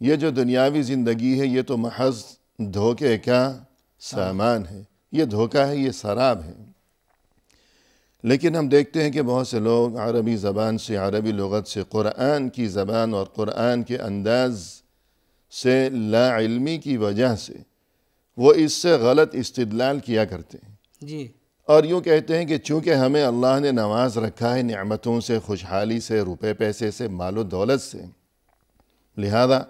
یہ جو دنیاوی زندگی ہے یہ تو محض دھوکے کا سامان ہے، یہ دھوکہ ہے، یہ سراب ہے۔ لیکن ہم دیکھتے ہیں کہ بہت سے لوگ عربی زبان سے، عربی لغت سے، قرآن کی زبان اور قرآن کے انداز سے لا علمی کی وجہ سے وہ اس سے غلط استدلال کیا کرتے ہیں، جی، اور یوں کہتے ہیں کہ چونکہ ہمیں اللہ نے نواز رکھا ہے نعمتوں سے، خوشحالی سے، روپے پیسے سے، مال و دولت سے، لہذا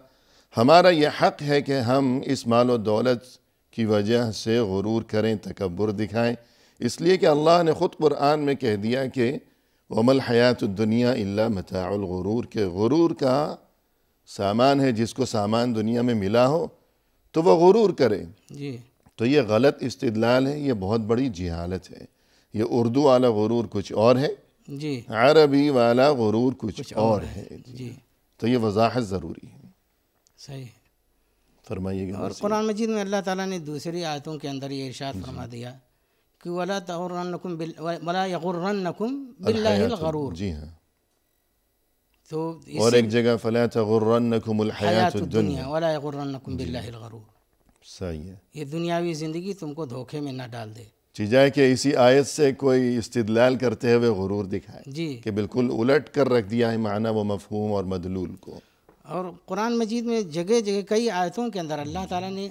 ہمارا یہ حق ہے کہ ہم اس مال و دولت کی وجہ سے غرور کریں، تکبر دکھائیں، اس لیے کہ اللہ نے خود قرآن میں کہہ دیا کہ وَمَا الْحَيَاةُ الدُّنْيَا إِلَّا مَتَاعُ الْغُرُورِ، کہ غرور کا سامان ہے، جس کو سامان دنیا میں ملا ہو تو وہ غرور کرے۔ جی، تو یہ غلط استدلال ہے، یہ بہت بڑی جہالت ہے۔ یہ اردو والا غرور کچھ اور ہے، جی، عربی والا غرور کچھ اور ہے۔ جی، تو یہ وضاحت ضروری ہے۔ صحیح۔ فرمائیے گا۔ اور قرآن مجید میں اللہ تعالیٰ نے دوسری آیتوں کے اندر یہ ارشاد فرما دیا کہ وَلَا يَغُرَّنَّكُمْ بِاللَّهِ الْغَرُورُ، جی ہاں، تو اور ایک جگہ فَلَا تَغُرَّنَّكُمُ الْحَيَاةُ الدُّنْيَا، وَلَا يَغُرَّنَّكُمْ بِاللَّهِ الْغَرُورُ، صحیح ہے۔ یہ دنیاوی زندگی تم کو دھوکے میں نہ ڈال دے۔ چیزیں کہ اسی آیت سے کوئی استدلال کرتے ہوئے غرور دکھائے جی، کہ بالکل الٹ کر رکھ دیا ہے معنی و مفہوم اور مدلول کو۔ اور قرآن مجید میں جگہ جگہ کئی آیتوں کے اندر اللہ تعالیٰ نے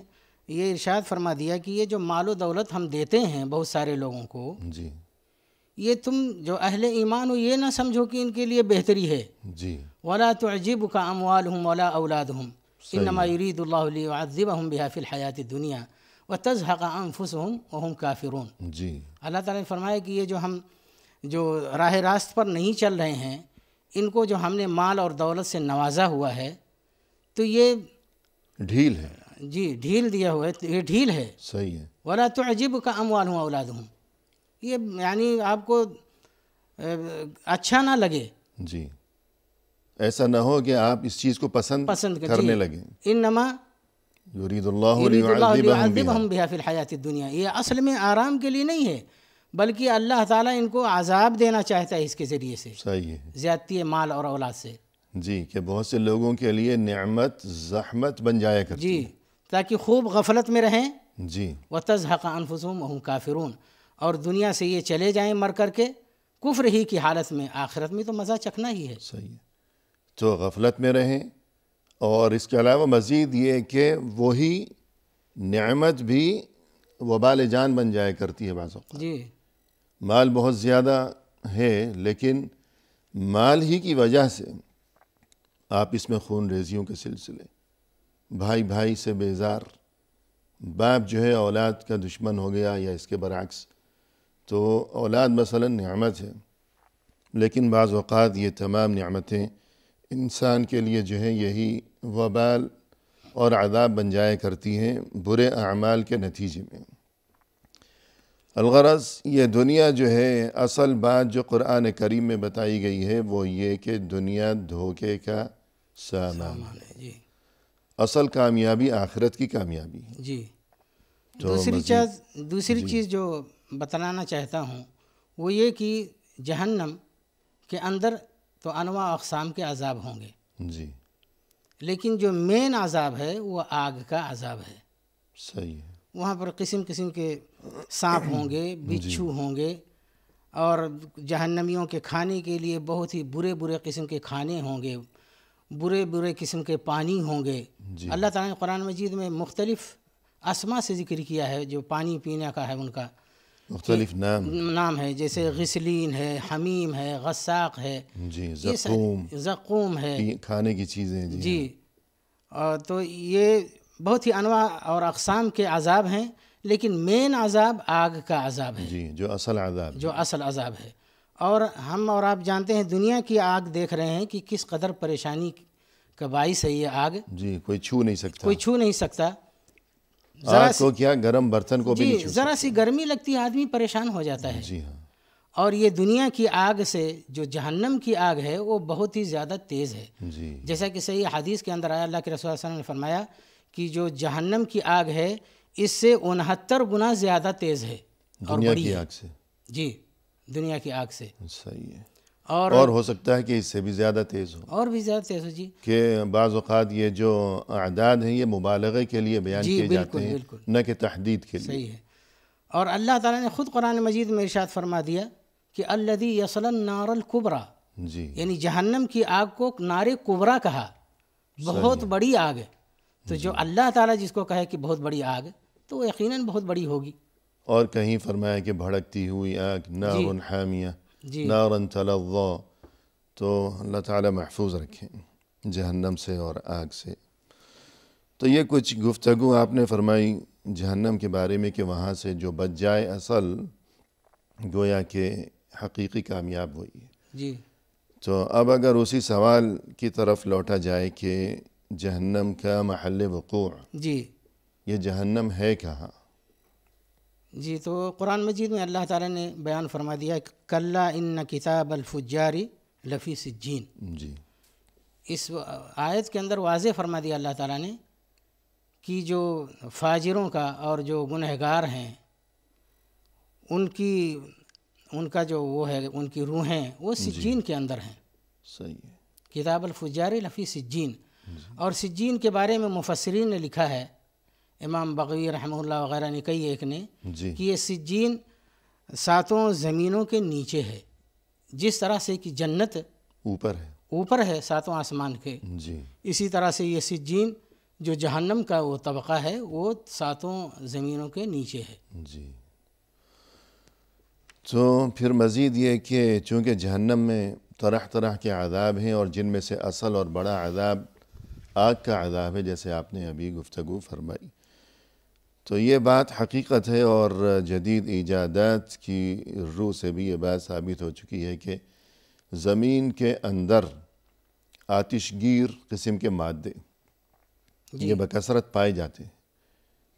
یہ ارشاد فرما دیا کہ یہ جو مال و دولت ہم دیتے ہیں بہت سارے لوگوں کو، جی یہ تم جو اہل ایمان ہو یہ نہ سمجھو کہ ان کے لیے بہتری ہے۔ جی، وَلَا تُعْجِبُكَ أَمْوَالُهُمْ وَلَا أَوْلَادُهُمْ إِنَّمَا يُرِيدُ اللَّهُ لِيُعَذِّبَهُمْ بِهَا فِي الْحَيَاةِ الدُّنْيَا وَتَزْهَقَ أَنفُسُهُمْ وَهُمْ كَافِرُونَ۔ جی، اللہ تعالیٰ نے فرمایا کہ یہ جو ہم جو راہ راست پر نہیں چل رہے ہیں، ان کو جو ہم نے مال اور دولت سے نوازا ہوا ہے تو یہ ڈھیل ہے، جی ڈھیل دیا ہوا ہے، یہ ڈھیل ہے۔ صحیح ہے۔ وَلَا تُعْجِبُكَ أَمْوَالُهُمْ وَأَوْلَادُهُمْ، یہ یعنی آپ کو اچھا نہ لگے، جی، ایسا نہ ہو کہ آپ اس چیز کو پسند کرنے لگیں۔ انما یرید اللہ یرید اللہ لیعذبہم لیعذبہم بہا فی الحیات الدنیا، یہ اصل میں آرام کے لیے نہیں ہے بلکہ اللہ تعالیٰ ان کو عذاب دینا چاہتا ہے اس کے ذریعے سے، صحیح ہے۔ زیادتی مال اور اولاد سے۔ جی، کہ بہت سے لوگوں کے لیے نعمت زحمت بن جایا کرتی جی، تاکہ خوب غفلت میں رہیں۔ جی، وَتَزْهَقَ أَنفُسُهُمْ وَهُمْ كَافِرُونَ، اور دنیا سے یہ چلے جائیں مر کر کے کفر ہی کی حالت میں، آخرت میں تو مزہ چکھنا ہی ہے۔ صحیح ہے۔ تو غفلت میں رہیں، اور اس کے علاوہ مزید یہ کہ وہی نعمت بھی وبال جان بن جایا کرتی ہے بعض اوقات۔ جی، مال بہت زیادہ ہے لیکن مال ہی کی وجہ سے آپ اس میں خون ریزیوں کے سلسلے، بھائی بھائی سے بیزار، باپ جو ہے اولاد کا دشمن ہو گیا یا اس کے برعکس، تو اولاد مثلا نعمت ہے لیکن بعض اوقات یہ تمام نعمتیں انسان کے لیے جو ہے یہی وبال اور عذاب بن جایا کرتی ہیں برے اعمال کے نتیجے میں۔ الغرض یہ دنیا جو ہے، اصل بات جو قرآن کریم میں بتائی گئی ہے وہ یہ کہ دنیا دھوکے کا سامان ہے، جی اصل کامیابی آخرت کی کامیابی ہے۔ جی، تو دوسری چیز جو بتلانا چاہتا ہوں وہ یہ کہ جہنم کے اندر تو انواع اقسام کے عذاب ہوں گے، جی، لیکن جو مین عذاب ہے وہ آگ کا عذاب ہے۔ صحیح ہے۔ وہاں پر قسم قسم کے سانپ ہوں گے، بچھو ہوں گے، اور جہنمیوں کے کھانے کے لیے بہت ہی برے برے قسم کے کھانے ہوں گے، برے برے قسم کے پانی ہوں گے۔ اللہ تعالیٰ نے قرآن مجید میں مختلف اسما سے ذکر کیا ہے جو پانی پینے کا ہے، ان کا مختلف نام ہے، جیسے غسلین ہے، حمیم ہے، غساق ہے، جی، زقوم ہے، کھانے کی چیزیں۔ جی، اور تو یہ بہت ہی انواع اور اقسام کے عذاب ہیں، لیکن مین عذاب آگ کا عذاب ہے، جی، جو اصل عذاب ہے۔ اور ہم اور آپ جانتے ہیں دنیا کی آگ دیکھ رہے ہیں کہ کس قدر پریشانی کا باعث ہے یہ آگ۔ جی، کوئی چھو نہیں سکتا۔ آگ کو کیا، گرم برتن کو بھی نہیں چھو سکتا۔ ذرا سی گرمی لگتی ہے آدمی پریشان ہو جاتا ہے۔ جی ہاں۔ اور یہ دنیا کی آگ سے جو جہنم کی آگ ہے وہ بہت ہی زیادہ تیز ہے۔ جی، جیسا کہ صحیح حدیث کے اندر آیا، اللہ کے رسول صلی اللہ علیہ وسلم نے فرمایا کہ جو جہنم کی آگ ہے اس سے 69 گنا زیادہ تیز ہے دنیا کی آگ سے۔ جی، دنیا کی آگ سے۔ صحیح ہے۔ اور ہو سکتا ہے کہ اس سے بھی زیادہ تیز ہو، اور بھی زیادہ تیز ہو جی، کہ بعض اوقات یہ جو اعداد ہیں یہ مبالغے کے لیے بیان کیے جاتے ہیں، نہ کہ تحدید کے لیے۔ صحیح ہے۔ اور اللہ تعالیٰ نے خود قرآن مجید میں ارشاد فرما دیا کہ الذی یصلی النار الکبریٰ، جی، یعنی جہنم کی آگ کو نار کبریٰ کہا، بہت بڑی آگ ہے۔ تو جو اللہ تعالیٰ جس کو کہے کہ بہت بڑی آگ تو وہ یقیناً بہت بڑی ہوگی۔ اور کہیں فرمایا کہ بھڑکتی ہوئی آگ، نار حامیہ، جی نارا تلظی، تو اللہ تعالیٰ محفوظ رکھیں جہنم سے اور آگ سے۔ تو یہ کچھ گفتگو آپ نے فرمائی جہنم کے بارے میں کہ وہاں سے جو بچ جائے اصل گویا کہ حقیقی کامیاب ہوئی ہے۔ جی تو اب اگر اسی سوال کی طرف لوٹا جائے کہ جہنم کا محل وقوع، جی یہ جہنم ہے کہاں؟ جی تو قرآن مجید میں اللہ تعالیٰ نے بیان فرما دیا کلا ان کتاب الفجار لفی سجین۔ جی، اس آیت کے اندر واضح فرما دیا اللہ تعالیٰ نے کہ جو فاجروں کا اور جو گنہگار ہیں ان کا جو وہ ہے، ان کی روحیں وہ سجین کے اندر ہیں۔ صحیح ہے۔ کتاب الفجار لفی سجین۔ اور سجین کے بارے میں مفسرین نے لکھا ہے، امام بغوی رحمہ اللہ وغیرہ نے کئی ایک نے، کہ یہ سجین 7 زمینوں کے نیچے ہے، جس طرح سے کہ جنت اوپر ہے 7 آسمان کے، جی، اسی طرح سے یہ سجین جو جہنم کا وہ طبقہ ہے وہ 7 زمینوں کے نیچے ہے۔ جی، تو پھر مزید یہ کہ چونکہ جہنم میں طرح طرح کے عذاب ہیں، اور جن میں سے اصل اور بڑا عذاب آگ کا عذاب ہے، جیسے آپ نے ابھی گفتگو فرمائی، تو یہ بات حقیقت ہے، اور جدید ایجادات کی روح سے بھی یہ بات ثابت ہو چکی ہے کہ زمین کے اندر آتش گیر قسم کے مادے یہ بکثرت پائے جاتے ہیں،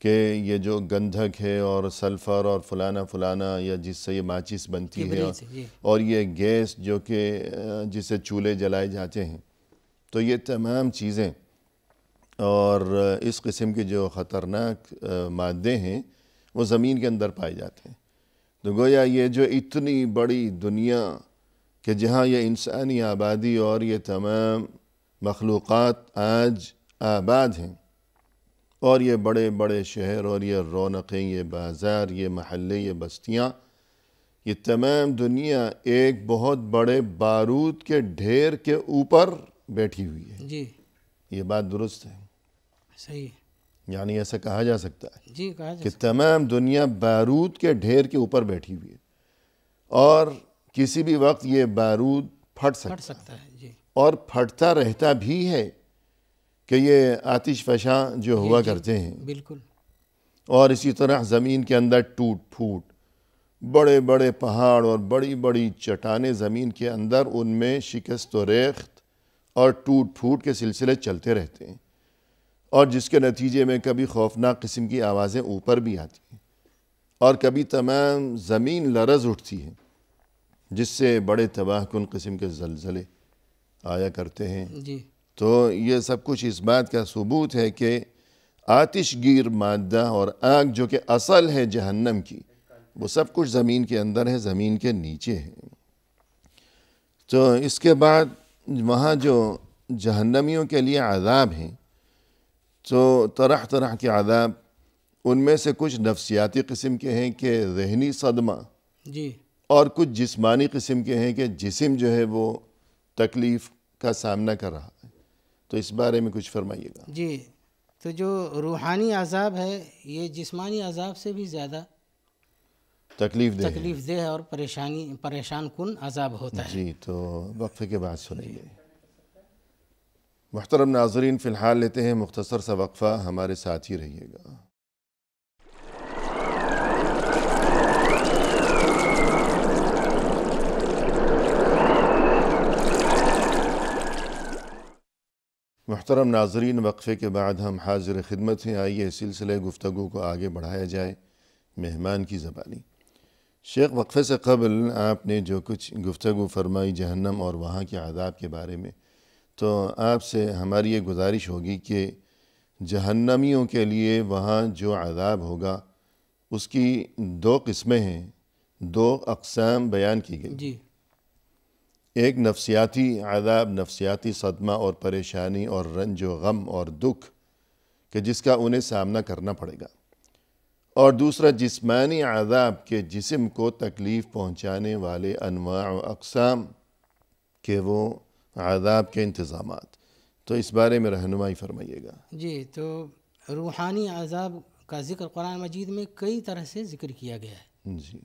کہ یہ جو گندھک ہے اور سلفر اور فلانا یا جس سے یہ ماچس بنتی ہے، اور یہ گیس جو کہ جسے چولہے جلائے جاتے ہیں، تو یہ تمام چیزیں اور اس قسم کے جو خطرناک مادے ہیں وہ زمین کے اندر پائے جاتے ہیں۔ تو گویا یہ جو اتنی بڑی دنیا کہ جہاں یہ انسانی آبادی اور یہ تمام مخلوقات آج آباد ہیں، اور یہ بڑے بڑے شہر اور یہ رونقیں، یہ بازار، یہ محلے، یہ بستیاں، یہ تمام دنیا ایک بہت بڑے بارود کے ڈھیر کے اوپر بیٹھی ہوئی ہے۔ جی، یہ بات درست ہے، صحیح، یعنی ایسا کہا جا سکتا ہے جی کہا جا کہ تمام دنیا بارود کے ڈھیر کے اوپر بیٹھی ہوئی ہے، اور کسی بھی وقت یہ بارود پھٹ سکتا ہے۔ جی، اور پھٹتا رہتا بھی ہے، کہ یہ آتش فشاں جو ہوا کرتے ہیں، بالکل، اور اسی طرح زمین کے اندر ٹوٹ پھوٹ، بڑے بڑے پہاڑ اور بڑی بڑی چٹانیں زمین کے اندر، ان میں شکست و ریخت اور ٹوٹ پھوٹ کے سلسلے چلتے رہتے ہیں، اور جس کے نتیجے میں کبھی خوفناک قسم کی آوازیں اوپر بھی آتی ہیں، اور کبھی تمام زمین لرز اٹھتی ہے، جس سے بڑے تباہ کن قسم کے زلزلے آیا کرتے ہیں۔ جی، تو یہ سب کچھ اس بات کا ثبوت ہے کہ آتش گیر مادہ اور آگ جو کہ اصل ہے جہنم کی، وہ سب کچھ زمین کے اندر ہے، زمین کے نیچے ہے۔ تو اس کے بعد وہاں جو جہنمیوں کے لیے عذاب ہیں، تو طرح طرح کے عذاب، ان میں سے کچھ نفسیاتی قسم کے ہیں کہ ذہنی صدمہ، جی، اور کچھ جسمانی قسم کے ہیں کہ جسم جو ہے وہ تکلیف کا سامنا کر رہا ہے۔ تو اس بارے میں کچھ فرمائیے گا۔ جی، تو جو روحانی عذاب ہے یہ جسمانی عذاب سے بھی زیادہ تکلیف دہ اور پریشان کن عذاب ہوتا ہے۔ جی، تو وقفے کے بعد سنیں گے۔ محترم ناظرین، فی الحال لیتے ہیں مختصر سا وقفہ، ہمارے ساتھ ہی رہیے گا۔ محترم ناظرین، وقفے کے بعد ہم حاضر خدمت ہیں۔ آئیے سلسلہ گفتگو کو آگے بڑھایا جائے مہمان کی زبانی۔ شیخ، وقفے سے قبل آپ نے جو کچھ گفتگو فرمائی جہنم اور وہاں کے عذاب کے بارے میں، تو آپ سے ہماری یہ گزارش ہوگی کہ جہنمیوں کے لیے وہاں جو عذاب ہوگا اس کی 2 قسمیں ہیں، 2 اقسام بیان کی گئی۔ جی، ایک نفسیاتی عذاب، نفسیاتی صدمہ اور پریشانی اور رنج و غم اور دکھ کہ جس کا انہیں سامنا کرنا پڑے گا، اور دوسرا جسمانی عذاب کہ جسم کو تکلیف پہنچانے والے انواع و اقسام کے وہ عذاب کے انتظامات۔ تو اس بارے میں رہنمائی فرمائیے گا۔ جی، تو روحانی عذاب کا ذکر قرآن مجید میں کئی طرح سے ذکر کیا گیا ہے، جی،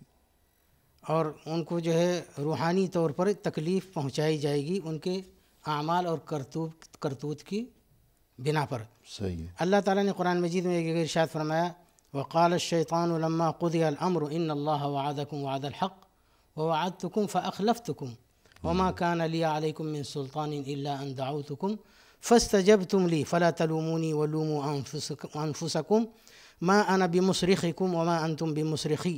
اور ان کو جو ہے روحانی طور پر تکلیف پہنچائی جائے گی ان کے اعمال اور کرتوت کی بنا پر۔ صحیح ہے۔ اللہ تعالیٰ نے قرآن مجید میں ایک ارشاد فرمایا، وقال الشیطان لما قضی الامر ان اللہ وعدکم وعد الحق ووعدتکم فاخلفتکم وما كان لي عليكم من سلطان الا ان دعوتكم فاستجبتم لي فلا تلوموني ولوموا انفسكم ما انا بمصرخكم وما انتم بمصرخي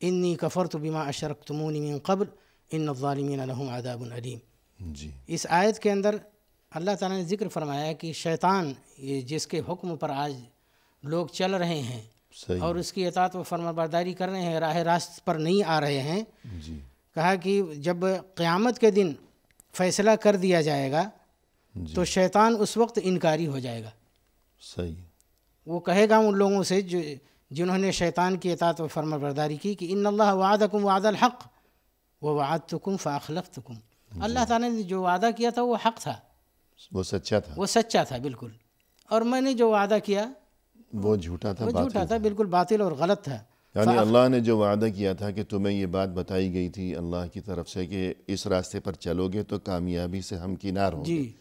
انی کفرت بما اشرکتمونی من قبل ان الظالمین لهم عذاب علیم۔ جی، اس آیت کے اندر اللہ تعالیٰ نے ذکر فرمایا کہ شیطان یہ جس کے حکم پر آج لوگ چل رہے ہیں صحیح، اور اس کی اطاعت و فرما برداری کر رہے ہیں، راہ راست پر نہیں آ رہے ہیں، جی، کہا کہ جب قیامت کے دن فیصلہ کر دیا جائے گا جی، تو شیطان اس وقت انکاری ہو جائے گا۔ صحیح، وہ کہے گا ان لوگوں سے جنہوں نے شیطان کی اطاعت و فرما برداری کی کہ ان اللہ وعدکم وعد الحق ووعدتکم فاخلفتکم، اللہ تعالیٰ نے جو وعدہ کیا تھا وہ حق تھا، وہ سچا تھا، وہ سچا تھا بالکل، اور میں نے جو وعدہ کیا وہ جھوٹا تھا، وہ باطل جھوٹا تھا، بالکل باطل اور غلط تھا۔ یعنی اللہ نے جو وعدہ کیا تھا کہ تمہیں یہ بات بتائی گئی تھی اللہ کی طرف سے کہ اس راستے پر چلو گے تو کامیابی سے ہمکنار ہو گے، جی،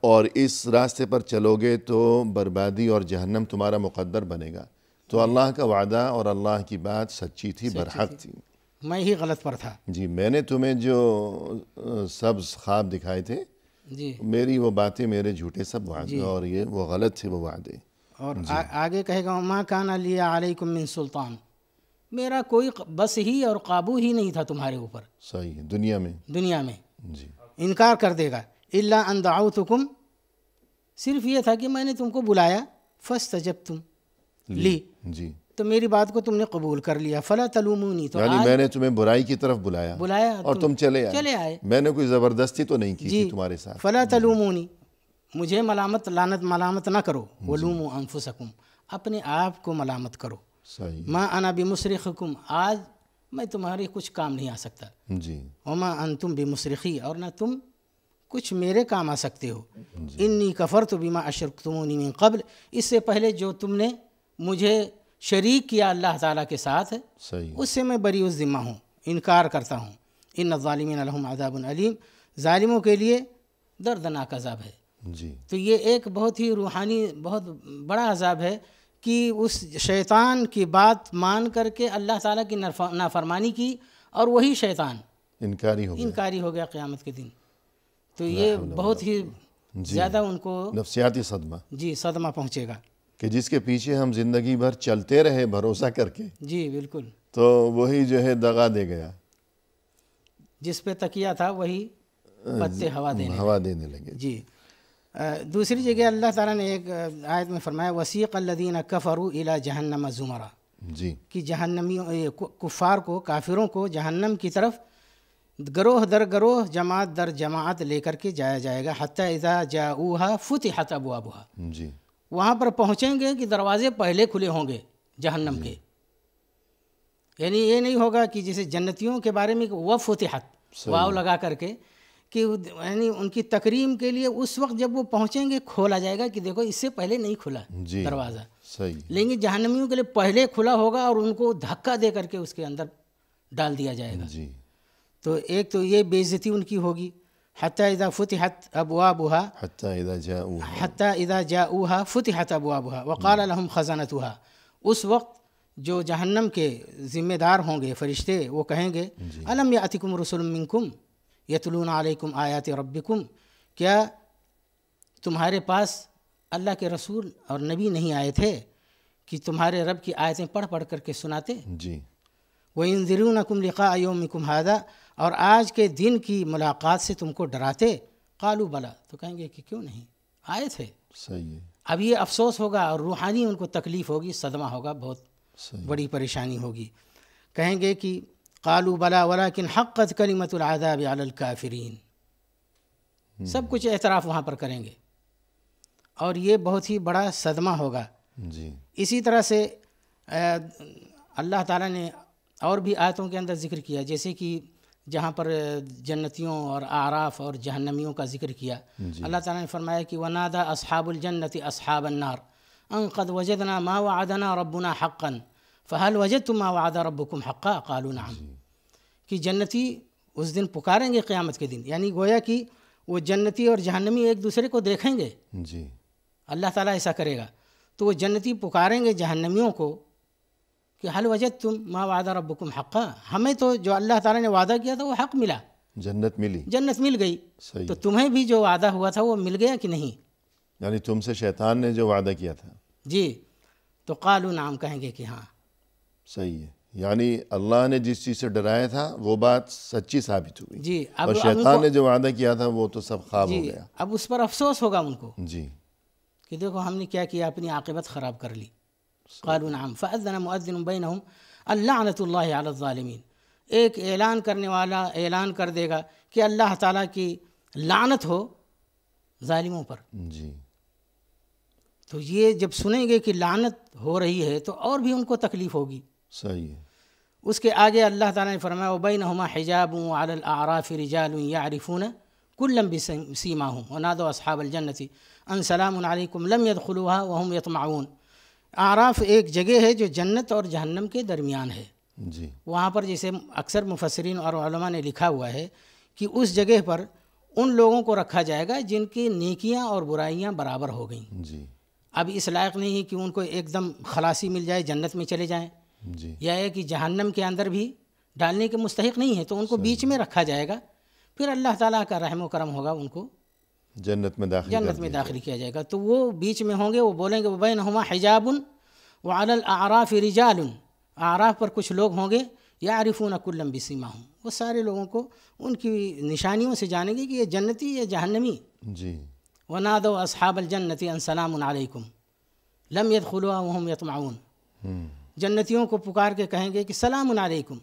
اور اس راستے پر چلو گے تو بربادی اور جہنم تمہارا مقدر بنے گا، تو اللہ کا وعدہ اور اللہ کی بات سچی تھی، برحق تھی۔ میں ہی غلط پر تھا۔ جی، میں نے تمہیں جو سبز خواب دکھائے تھے، جی، میری وہ باتیں میرے جھوٹے سب وعدے، اور یہ وہ غلط تھے وہ وعدے۔ اور آگے کہے گا ما کان لی علیکم من سلطان، میرا کوئی بس ہی اور قابو ہی نہیں تھا تمہارے اوپر صحیح ہے، دنیا میں۔ دنیا میں۔ جی، انکار کر دے گا، الا ان دعوتکم، صرف یہ تھا کہ میں نے تم کو بلایا، فاستجبتم لی، جی، تو میری بات کو تم نے قبول کر لیا، فلا تلومونی، تو یعنی میں نے تمہیں برائی کی طرف بلایا اور تم چلے آئے، میں نے کوئی زبردستی تو نہیں کی تھی تمہارے ساتھ۔ فلا تلومونی، مجھے ملامت نہ کرو، ولوموا انفسکم، اپنے آپ کو ملامت کرو، صحیح، ما انا بمصرخکم، آج میں تمہارے کچھ کام نہیں آ سکتا، جی، وما انتم بمصرخی، اور نہ تم کچھ میرے کام آ سکتے ہو، انی کفرت بما اشرکتمونی من قبل، اس سے پہلے جو تم نے مجھے شریک کیا اللہ تعالیٰ کے ساتھ، صحیح، اس سے میں بری الذمہ ہوں، انکار کرتا ہوں۔ ان الظالمین لهم عذاب علیم، ظالموں کے لیے دردناک عذاب ہے۔ جی، تو یہ ایک بہت ہی روحانی بہت بڑا عذاب ہے کہ اس شیطان کی بات مان کر کے اللہ تعالیٰ کی نافرمانی کی، اور وہی شیطان انکاری ہو گیا قیامت کے دن، تو یہ بہت ہی زیادہ ان کو نفسیاتی صدمہ، جی صدمہ پہنچے گا، کہ جس کے پیچھے ہم زندگی بھر چلتے رہے بھروسہ کر کے، جی بالکل، تو وہی جو ہے دغا دے گیا، جس پہ تکیہ تھا وہی پتے ہوا دینے لگے۔ جی، دوسری جگہ اللہ تعالیٰ نے ایک آیت میں فرمایا، وسیق الذین کفروا الی جہنم زمرا، جی، کہ جہنمیوں کفار کو، کافروں کو جہنم کی طرف گروہ در گروہ، جماعت در جماعت لے کر کے جایا جائے گا، حتی اذا جاؤوہا فتحت ابوابہا، جی، وہاں پر پہنچیں گے کہ دروازے پہلے کھلے ہوں گے جہنم کے، یعنی یہ نہیں ہوگا کہ جیسے جنتیوں کے بارے میں وفتحت واو لگا کر کے، کہ یعنی ان کی تکریم کے لیے اس وقت جب وہ پہنچیں گے کھولا جائے گا کہ دیکھو اس سے پہلے نہیں کھلا دروازہ، صحیح، لیکن جہنمیوں کے لیے پہلے کھلا ہوگا اور ان کو دھکا دے کر کے اس کے اندر ڈال دیا جائے گا۔ جی، تو ایک تو یہ بے عزتی ان کی ہوگی، حتی اذا فتحت ابوابہا، حتی اذا جاؤوہا، حتی اذا جاؤوہا فتحت ابوابہا وقال لهم خزنتہا، اس وقت جو جہنم کے ذمہ دار ہوں گے فرشتے، وہ کہیں گے الم یاتکم رسل منکم یتلون علیکم آیات ربکم، کیا تمہارے پاس اللہ کے رسول اور نبی نہیں آئے تھے کہ تمہارے رب کی آیتیں پڑھ پڑھ کر کے سناتے؟ جی، وَيُنذِرُونَكُمْ لِقَاءَ يَوْمِكُمْ هَذَا، اور آج کے دن کی ملاقات سے تم کو ڈراتے؟ قالوا بلا، تو کہیں گے کہ کیوں نہیں، آئے تھے۔ صحیح ہے، اب یہ افسوس ہوگا اور روحانی ان کو تکلیف ہوگی، صدمہ ہوگا، بہت صحیح، بڑی پریشانی ہوگی، کہیں گے کہ قالوا بلا ولكن حقت کلمۃ العذاب علی الکافرین، سب کچھ اعتراف وہاں پر کریں گے، اور یہ بہت ہی بڑا صدمہ ہوگا۔ جی اسی طرح سے اللہ تعالیٰ نے اور بھی آیتوں کے اندر ذکر کیا، جیسے کہ جہاں پر جنتیوں اور اعراف اور جہنمیوں کا ذکر کیا، اللہ تعالیٰ نے فرمایا کہ وَنَادَى أَصْحَابُ الْجَنَّةِ أَصْحَابَ النَّارِ أَن قَدْ وَجَدْنَا مَا وَعَدَنَا رَبُّنَا حَقًّا فَهَلْ وَجَدْتُم مَّا وَعَدَ رَبُّكُمْ حَقًّا قَالُوا نَعَمْ، کہ جنتی اس دن پکاریں گے قیامت کے دن، یعنی گویا کہ وہ جنتی اور جہنمی ایک دوسرے کو دیکھیں گے، جی اللہ تعالیٰ ایسا کرے گا، تو وہ جنتی پکاریں گے جہنمیوں کو کہ حل وجدتم ما وعد ربکم حقا، ہمیں تو جو اللہ تعالیٰ نے وعدہ کیا تھا وہ حق ملا، جنت ملی، جنت مل گئی، صحیح، تو تمہیں بھی جو وعدہ ہوا تھا وہ مل گیا کہ نہیں؟ یعنی تم سے شیطان نے جو وعدہ کیا تھا، جی، تو قالوا نعم، کہیں گے کہ ہاں، صحیح ہے، یعنی اللہ نے جس چیز سے ڈرایا تھا وہ بات سچی ثابت ہوئی، جی، اور شیطان نے جو وعدہ کیا تھا وہ تو سب خواب ہو گیا۔ اب اس پر افسوس ہوگا ان کو جی کہ دیکھو ہم نے کیا کیا، اپنی عاقبت خراب کر لی۔ قالوا نعم فأذن مؤذن بینہم اللعنۃ اللہ علی الظالمین، ایک اعلان کرنے والا اعلان کر دے گا کہ اللہ تعالیٰ کی لعنت ہو ظالموں پر۔ جی تو یہ جب سنیں گے کہ لعنت ہو رہی ہے تو اور بھی ان کو تکلیف ہوگی۔ صحیح ہے، اس کے آگے اللہ تعالیٰ نے فرمایا وَبَيْنَهُمَا حِجَابٌ وَعَلَى الْأَعْرَافِ رِجَالٌ يَعْرِفُونَ كُلًّا بِسِيمَاهُمْ وَنَادَوْا أَصْحَابَ الْجَنَّةِ أَن سَلَامٌ عَلَيْكُمْ لَمْ يَدْخُلُوهَا وَهُمْ يَطْمَعُونَ۔ اعراف ایک جگہ ہے جو جنت اور جہنم کے درمیان ہے، جی وہاں پر جیسے اکثر مفسرین اور علماء نے لکھا ہوا ہے کہ اس جگہ پر ان لوگوں کو رکھا جائے گا جن کی نیکیاں اور برائیاں برابر ہو گئیں، جی اب اس لائق نہیں ہے کہ ان کو ایک دم خلاصی مل جائے جنت میں چلے جائیں، جی یا ہے کہ جہنم کے اندر بھی ڈالنے کے مستحق نہیں ہے، تو ان کو بیچ میں رکھا جائے گا، پھر اللہ تعالیٰ کا رحم و کرم ہوگا، ان کو جنت میں داخل کیا جائے گا، تو وہ بیچ میں ہوں گے، وہ بولیں گے وَبَيْنَهُمَا حِجَابٌ وَعَلَى الْأَعْرَافِ رِجَالٌ، اعراف پر کچھ لوگ ہوں گے يَعْرِفُونَ كُلًّا بِسِيمَاهُمْ، وہ سارے لوگوں کو ان کی نشانیوں سے جانیں گے کہ یہ جنتی یا جہنمی۔ جی وَنَادَوْا أَصْحَابَ الْجَنَّةِ أَن سَلَامٌ عَلَيْكُمْ لَمْ يَدْخُلُوهَا وَهُمْ يَطْمَعُونَ، جنتیوں کو پکار کے کہیں گے کہ سلام علیکم،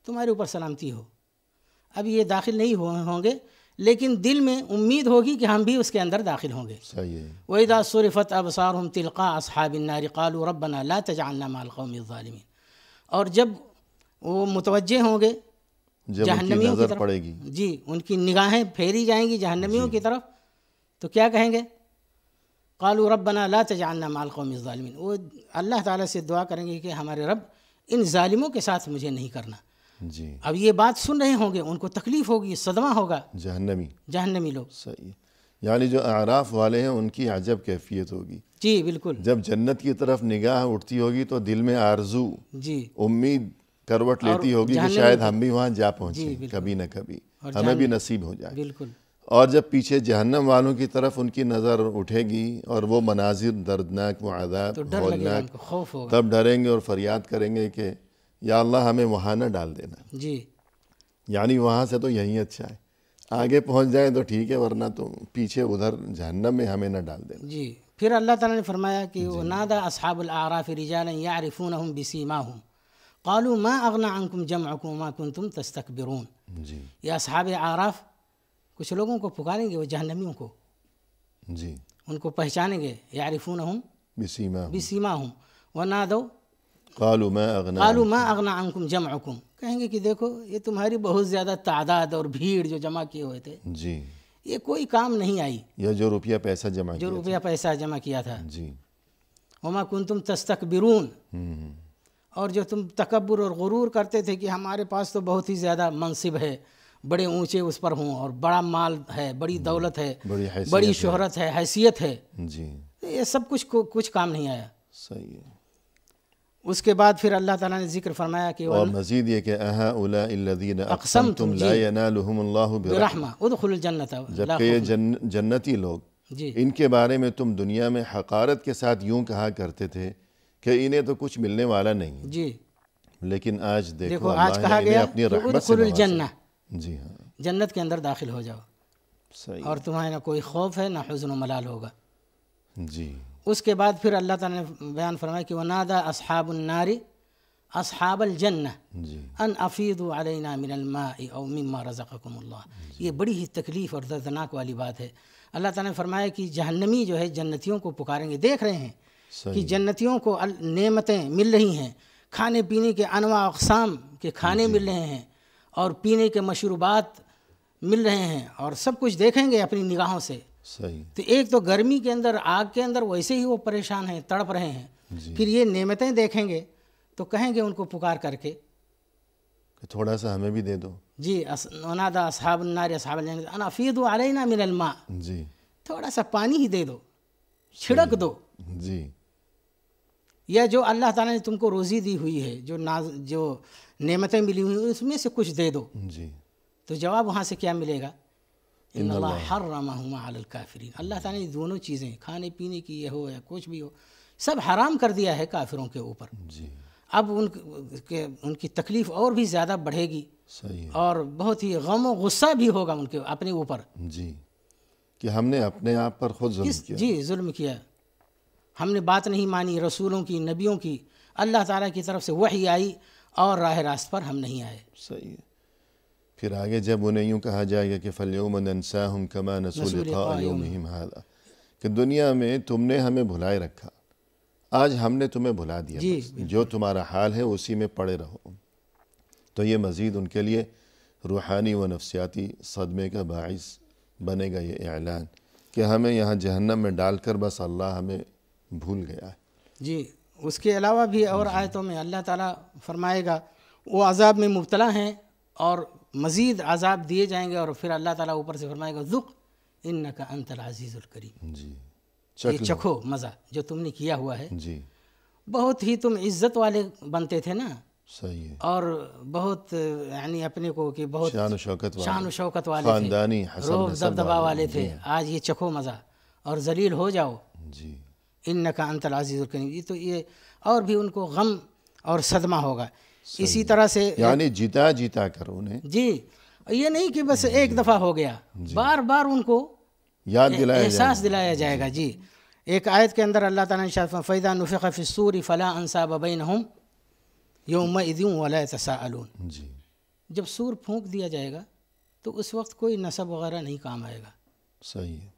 تمہارے اوپر سلامتی ہو، اب یہ داخل نہیں ہوں گے لیکن دل میں امید ہوگی کہ ہم بھی اس کے اندر داخل ہوں گے۔ صحیح ہے، وَإِذَا صُرِفَتْ أَبْصَارُهُمْ تِلْقَاءَ أَصْحَابِ النَّارِ قَالُوا رَبَّنَا لَا تَجْعَلْنَا مَعَ الْقَوْمِ الظَّالِمِينَ، اور جب وہ متوجہ ہوں گے جہنمیوں کی طرف، پڑے گی، جی ان کی نگاہیں پھیری جائیں گی جہنمیوں کی طرف، تو کیا کہیں گے؟ قالوا ربنا لا تجعلنا مع القوم الظالمین، وہ اللہ تعالیٰ سے دعا کریں گے کہ ہمارے رب ان ظالموں کے ساتھ مجھے نہیں کرنا۔ جی اب یہ بات سن رہے ہوں گے، ان کو تکلیف ہوگی، صدمہ ہوگا، جہنمی لوگ۔ صحیح، یعنی جو اعراف والے ہیں ان کی عجب کیفیت ہوگی، جی بالکل، جب جنت کی طرف نگاہ اٹھتی ہوگی تو دل میں آرزو، جی امید کروٹ لیتی ہوگی کہ شاید ہم بھی وہاں جا پہنچیں، کبھی نہ کبھی ہمیں بھی نصیب ہو جائے، بالکل، اور جب پیچھے جہنم والوں کی طرف ان کی نظر اٹھے گی اور وہ مناظر دردناک و عذاب ہولناک، خوف ہوگا، تب ڈریں گے اور فریاد کریں گے کہ یا اللہ ہمیں وہاں نہ ڈال دینا، جی یعنی وہاں سے تو یہیں اچھا ہے، آگے پہنچ جائیں تو ٹھیک ہے ورنہ تو پیچھے ادھر جہنم میں ہمیں نہ ڈال دینا۔ جی پھر اللہ تعالیٰ نے فرمایا کہ وَنَادَى أَصْحَابُ الْأَعْرَافِ رِجَالًا يَعْرِفُونَهُمْ بِسِيمَاهُمْ قَالُوا مَا أَغْنَى عَنْكُمْ جَمْعُكُمْ وَمَا كُنْتُمْ تَسْتَكْبِرُونَ، جی یہ اصحاب اعراف کچھ لوگوں کو پکاریں گے، وہ جہنمیوں کو، جی ان کو پہچانیں گے، يَعْرِفُونَهُمْ بِسِيمَاهُمْ وَنَادَوْا قالوا ما أَغْنَى عَنْكُمْ جَمْعُكُمْ، کہیں گے کہ دیکھو یہ تمہاری بہت زیادہ تعداد اور بھیڑ جو جمع کیے ہوئے تھے، جی یہ کوئی کام نہیں آئی، یا جو روپیہ پیسہ جمع کیا تھا، جی وَمَا كُنْتُمْ تَسْتَكْبِرُونَ، اور جو تم تکبر اور غرور کرتے تھے کہ ہمارے پاس تو بہت ہی زیادہ منصب ہے، بڑے اونچے اس پر ہوں، اور بڑا مال ہے، بڑی دولت ہے، بڑی شہرت ہے، حیثیت ہے، جی یہ سب کچھ کام نہیں آیا۔ صحیح ہے، اس کے بعد پھر اللہ تعالیٰ نے ذکر فرمایا کہ اور مزید یہ کہ أَهَٰؤُلَاءِ الَّذِينَ أَقْسَمْتُمْ لَا يَنَالُهُمُ اللَّهُ بِرَحْمَةٍ ادْخُلُوا الْجَنَّةَ، جبکہ یہ جنتی لوگ، جی ان کے بارے میں تم دنیا میں حقارت کے ساتھ یوں کہا کرتے تھے کہ انہیں تو کچھ ملنے والا نہیں، جی لیکن آج دیکھو آج کہا اللہ گیا نے اپنی رحمت سے ادخلوا الجنہ، جی ہاں جنت کے اندر داخل ہو جاؤ، صحیح، اور تمہیں نہ کوئی خوف ہے نہ حزن و ملال ہوگا۔ جی اس کے بعد پھر اللہ تعالیٰ نے بیان فرمایا کہ وَنَادَى أَصْحَابُ النَّارِ اصحاب الجنہ جی ان افیضوا علینا من الماء او مما رزقکم اللہ. یہ بڑی ہی تکلیف اور دردناک والی بات ہے. اللہ تعالیٰ نے فرمایا کہ جہنمی جو ہے جنتیوں کو پکاریں گے. دیکھ رہے ہیں کہ صحیح جنتیوں کو نعمتیں مل رہی ہیں, کھانے پینے کے انواع اقسام کے کھانے مل رہے ہیں, اور پینے کے مشروبات مل رہے ہیں, اور سب کچھ دیکھیں گے اپنی نگاہوں سے. صحیح تو ایک تو گرمی کے اندر, آگ کے اندر ویسے ہی وہ پریشان ہیں, تڑپ رہے ہیں, پھر یہ نعمتیں دیکھیں گے تو کہیں گے ان کو پکار کر کے کہ تھوڑا سا ہمیں بھی دے دو. جی ونادى اصحاب النار اصحاب الجنة ان افیضوا علینا من الماء, جی تھوڑا سا پانی ہی دے دو, چھڑک دو. جی یا جو اللہ تعالیٰ نے تم کو روزی دی ہوئی ہے, جو نعمتیں ملی ہوئی ہیں, اس میں سے کچھ دے دو. جی تو جواب وہاں سے کیا ملے گا؟ ان اللہ حرمہما علی الکافرین. اللہ تعالیٰ نے دونوں چیزیں, کھانے پینے کی یہ ہو یا کچھ بھی ہو, سب حرام کر دیا ہے کافروں کے اوپر. جی اب ان کی تکلیف اور بھی زیادہ بڑھے گی, صحیح ہے. اور بہت ہی غم و غصہ بھی ہوگا ان کے اپنے اوپر. جی کہ ہم نے اپنے آپ پر خود ظلم کیا. جی ظلم کیا, ہم نے بات نہیں مانی رسولوں کی, نبیوں کی. اللہ تعالیٰ کی طرف سے وحی آئی اور راہ راست پر ہم نہیں آئے. صحیح ہے. پھر آگے جب انہیں یوں کہا جائے گا کہ فَالْيَوْمَ نَنْسَاهُمْ كَمَا نَسُوا لِقَاءَ يَوْمِهِمْ هَذَا, کہ دنیا میں تم نے ہمیں بھلائے رکھا, آج ہم نے تمہیں بھلا دیا. جو تمہارا حال ہے اسی میں پڑے رہو. تو یہ مزید ان کے لیے روحانی و نفسیاتی صدمے کا باعث بنے گا یہ اعلان کہ ہمیں یہاں جہنم میں ڈال کر بس اللہ ہمیں بھول گیا ہے. جی اس کے علاوہ بھی اور آیتوں میں اللہ تعالیٰ فرمائے گا وہ عذاب میں مبتلا ہیں اور مزید عذاب دیے جائیں گے, اور پھر اللہ تعالیٰ اوپر سے فرمائے گا ذُقْ اِنَّكَ أَنْتَ الْعَزِيزُ الْكَرِيمُ. جی یہ چکھو مزہ جو تم نے کیا ہوا ہے. جی بہت ہی تم عزت والے بنتے تھے نا, صحیح ہے. اور بہت یعنی اپنے کو کہ بہت شان و شوکت والے تھے, خاندانی حسب روب نسب دبدبا والے تھے. آج یہ چکھو مزہ اور ذلیل ہو جاؤ. جی اِنَّكَ أَنْتَ الْعَزِيزُ الْكَرِيمُ. تو یہ اور بھی ان کو غم اور صدمہ ہوگا. اسی طرح سے یعنی جیتا جیتا کر انہیں جی یہ نہیں کہ بس ایک دفعہ ہو گیا, بار بار ان کو یاد دلایا احساس دلایا جائے گا. جی ایک آیت کے اندر اللہ تعالیٰ نے ارشاد فرمایا فَإِذَا نُفِخَ فِي الصُّورِ فَلَا أَنْسَابَ بَيْنَهُمْ يَوْمَئِذٍ وَلَا يَتَسَاءَلُونَ. جی جب سور پھونک دیا جائے گا تو اس وقت کوئی نسب وغیرہ نہیں کام آئے گا, صحیح ہے.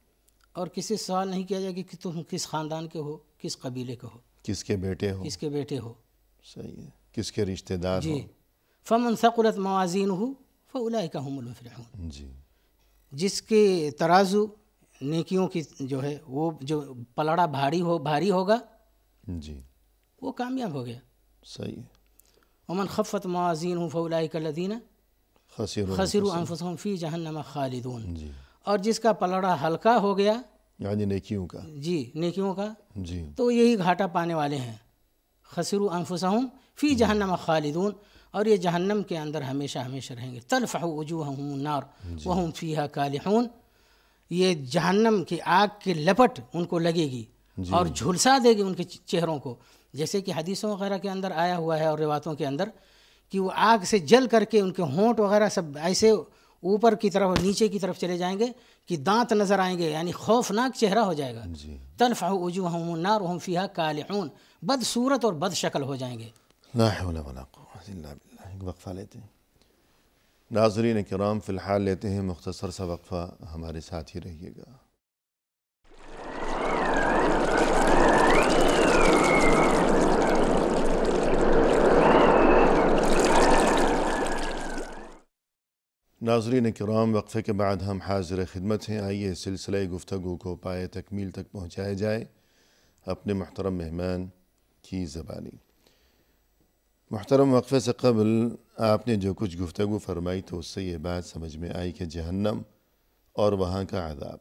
اور کسی سے سوال نہیں کیا جائے گا کہ تم کس خاندان کے ہو, کس قبیلے کے ہو, کس کے بیٹے ہو, کس کے بیٹے ہو. صحیح ہے, کس کے رشتہ دار ہو. جی فَمَنْ ثَقُلَتْ مَوَازِينُهُ فَأُولَئِكَ هُمُ الْمُفْلِحُونَ. جی جس کے ترازو نیکیوں کی جو ہے وہ جو پلڑا بھاری ہوگا جی وہ کامیاب ہو گیا. صحیح ہے. ومن خفت موازینہ فاولئک الذین خسروا انفسهم فی جہنم خالدون. جی اور جس کا پلڑا ہلکا ہو گیا یعنی نیکیوں کا, جی نیکیوں کا, جی تو یہی گھاٹا پانے والے ہیں. خسروا انفسهم فی جہنم خالدون, اور یہ جہنم کے اندر ہمیشہ رہیں گے. تلفح وجوہهم النار وهم فیہا کالحون. یہ جہنم کی آگ کی لپٹ ان کو لگے گی اور جھلسا دے گی ان کے چہروں کو, جیسے کہ حدیثوں وغیرہ کے اندر آیا ہوا ہے اور روایتوں کے اندر کہ وہ آگ سے جل کر کے ان کے ہونٹ وغیرہ سب ایسے اوپر کی طرف نیچے کی طرف چلے جائیں گے کہ دانت نظر آئیں گے, یعنی خوفناک چہرہ ہو جائے گا. تلفح وجوہهم النار وهم فیہا کالحون. بد صورت اور بد شکل ہو جائیں گے. لا حول ولا قوة الا باللہ. ایک وقفہ لیتے ہیں. ناظرین کرام فی الحال لیتے ہیں مختصر سا وقفہ, ہمارے ساتھ ہی رہیے گا. ناظرین کرام وقفے کے بعد ہم حاضر خدمت ہیں. آئیے سلسلہ گفتگو کو پائے تکمیل تک پہنچایا جائے اپنے محترم مہمان کی زبانی. محترم وقفے سے قبل آپ نے جو کچھ گفتگو فرمائی تو اس سے یہ بات سمجھ میں آئی کہ جہنم اور وہاں کا عذاب,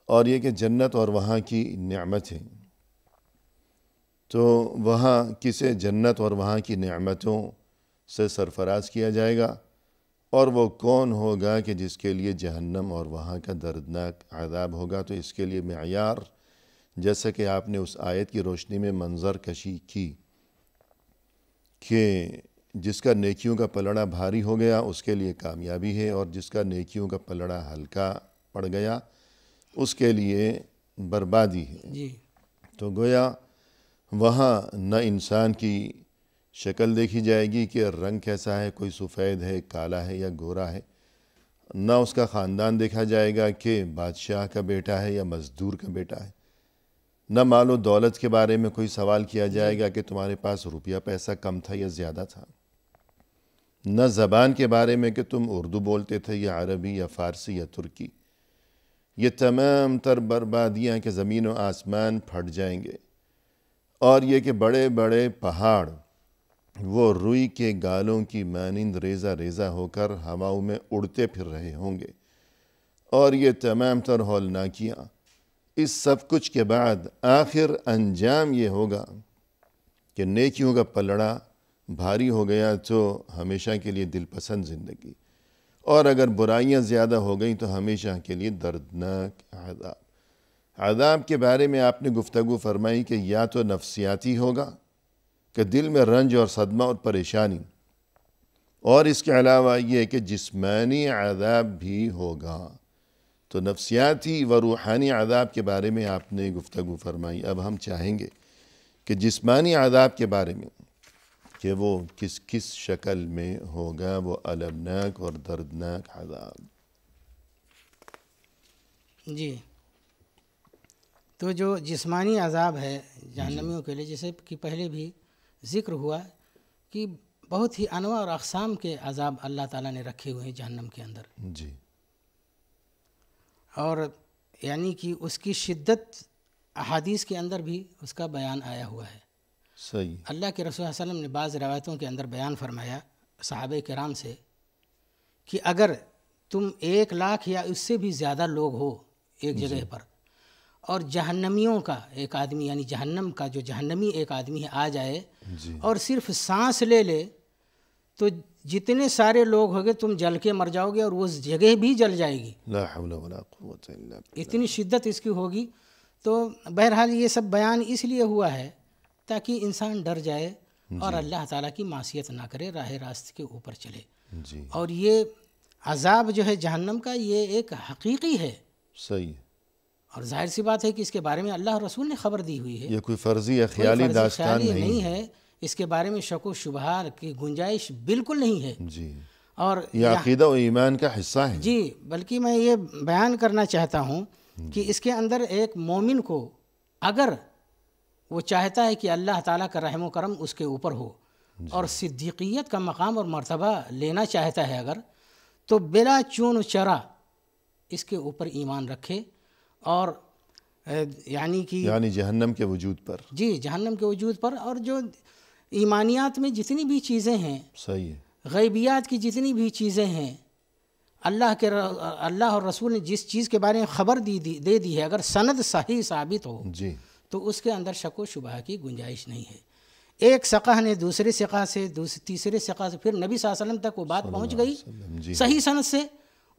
اور یہ کہ جنت اور وہاں کی نعمتیں, تو وہاں کسے جنت اور وہاں کی نعمتوں سے سرفراز کیا جائے گا, اور وہ کون ہوگا کہ جس کے لیے جہنم اور وہاں کا دردناک عذاب ہوگا. تو اس کے لیے معیار, جیسا کہ آپ نے اس آیت کی روشنی میں منظر کشی کی کہ جس کا نیکیوں کا پلڑا بھاری ہو گیا اس کے لیے کامیابی ہے, اور جس کا نیکیوں کا پلڑا ہلکا پڑ گیا اس کے لیے بربادی ہے. جی تو گویا وہاں نہ انسان کی شکل دیکھی جائے گی کہ رنگ کیسا ہے، کوئی سفید ہے، کالا ہے یا گورا ہے، نہ اس کا خاندان دیکھا جائے گا کہ بادشاہ کا بیٹا ہے یا مزدور کا بیٹا ہے، نہ مال و دولت کے بارے میں کوئی سوال کیا جائے گا کہ تمہارے پاس روپیہ پیسہ کم تھا یا زیادہ تھا، نہ زبان کے بارے میں کہ تم اردو بولتے تھے یا عربی یا فارسی یا ترکی۔ یہ تمام تر بربادیاں کہ زمین و آسمان پھٹ جائیں گے، اور یہ کہ بڑے بڑے پہاڑ وہ روئی کے گالوں کی مانند ریزہ ریزہ ہو کر ہواؤں میں اڑتے پھر رہے ہوں گے، اور یہ تمام تر ہولناکیاں، اس سب کچھ کے بعد آخر انجام یہ ہوگا کہ نیکیوں کا پلڑا بھاری ہو گیا تو ہمیشہ کے لیے دل پسند زندگی، اور اگر برائیاں زیادہ ہو گئیں تو ہمیشہ کے لیے دردناک عذاب۔ عذاب کے بارے میں آپ نے گفتگو فرمائی کہ یا تو نفسیاتی ہوگا کہ دل میں رنج اور صدمہ اور پریشانی، اور اس کے علاوہ یہ کہ جسمانی عذاب بھی ہوگا۔ تو نفسیاتی و روحانی عذاب کے بارے میں آپ نے گفتگو فرمائی۔ اب ہم چاہیں گے کہ جسمانی عذاب کے بارے میں کہ وہ کس کس شکل میں ہوگا، وہ المناک اور دردناک عذاب۔ جی، تو جو جسمانی عذاب ہے جہنمیوں کے لیے، جیسے کہ پہلے بھی ذکر ہوا کہ بہت ہی انواع اور اقسام کے عذاب اللہ تعالیٰ نے رکھے ہوئے ہیں جہنم کے اندر، جی، اور یعنی کہ اس کی شدت احادیث کے اندر بھی اس کا بیان آیا ہوا ہے۔ صحیح۔ اللہ کے رسول صلی اللہ علیہ وسلم نے بعض روایتوں کے اندر بیان فرمایا صحابہ کرام سے کہ اگر تم 1,00,000 یا اس سے بھی زیادہ لوگ ہو ایک جگہ پر، اور جہنمیوں کا ایک آدمی، یعنی جہنم کا جو جہنمی ایک آدمی ہے آ جائے اور صرف سانس لے لے، تو جتنے سارے لوگ ہوگے تم جل کے مر جاؤ گے، اور وہ جگہ بھی جل جائے گی، لا حول ولا قوت الا باللہ۔ اتنی شدت اس کی ہوگی۔ تو بہرحال یہ سب بیان اس لیے ہوا ہے تاکہ انسان ڈر جائے اور اللہ تعالیٰ کی معصیت نہ کرے، راہ راست کے اوپر چلے۔ جی، اور یہ عذاب جو ہے جہنم کا یہ ایک حقیقی ہے، صحیح۔ اور ظاہر سی بات ہے کہ اس کے بارے میں اللہ رسول نے خبر دی ہوئی ہے، یہ کوئی فرضی یا کوئی خیالی فرضی داستان خیالی نہیں ہے، اس کے بارے میں شک و شبہات کی گنجائش بالکل نہیں ہے۔ جی، اور یہ عقیدہ و ایمان کا حصہ ہے۔ جی، بلکہ میں یہ بیان کرنا چاہتا ہوں کہ اس کے اندر ایک مومن کو اگر وہ چاہتا ہے کہ اللہ تعالیٰ کا رحم و کرم اس کے اوپر ہو اور صدیقیت کا مقام اور مرتبہ لینا چاہتا ہے اگر، تو بلا چون و چرا اس کے اوپر ایمان رکھے، اور یعنی جہنم کے وجود پر، جی، جہنم کے وجود پر، اور جو ایمانیات میں جتنی بھی چیزیں ہیں، صحیح ہے، غیبیات کی جتنی بھی چیزیں ہیں، اللہ اور رسول نے جس چیز کے بارے میں خبر دے دی ہے، اگر سند صحیح ثابت ہو جی، تو اس کے اندر شک و شبہ کی گنجائش نہیں ہے۔ ایک ثقہ نے دوسرے ثقہ سے، تیسرے ثقہ سے، پھر نبی صلی اللہ علیہ وسلم تک وہ بات پہنچ گئی جی، صحیح سند سے،